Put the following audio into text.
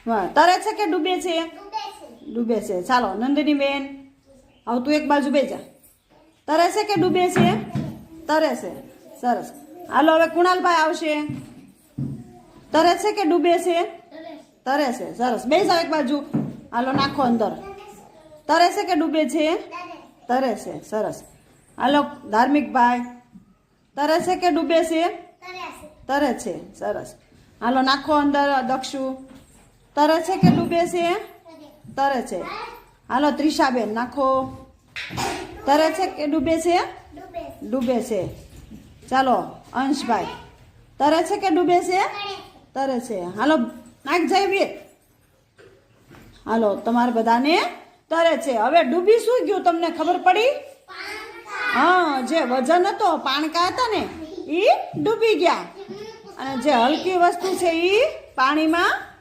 વાહ, તરે છે કે ડૂબે છે? ડૂબે છે. ચાલો નંદિની બેન, હવે તું એક બાજુ બેજા. તરે છે કે ડૂબે છે? તરે છે. સરસ. હાલો હવે કુણાલભાઈ આવશે. તરે છે કે ડૂબે છે? તરે છે. સરસ. બે જાવ એક બાજુ. હાલો નાખો અંદર. તરે છે કે ડૂબે છે? તરે છે. સરસ. હાલો ધાર્મિકભાઈ, તરે છે કે ડૂબે છે? તરે છે. સરસ. હાલો નાખો અંદર દક્ષુ. તરે છે કે ડૂબે છે? તરે છે. હાલો ત્રિષાબેન નાખો. તરે છે કે ડૂબે છે? ડૂબે છે. ચાલો અંશભાઈ, તરે છે કે ડૂબે છે? તરે છે. હાલો નાખ જાય. હાલો તમારે બધાને તરે છે. હવે ડૂબી શું ગયું તમને ખબર પડી? હા, જે વજન હતો, પાણકા હતા ને, એ ડૂબી ગયા, અને જે હલકી વસ્તુ છે એ પાણીમાં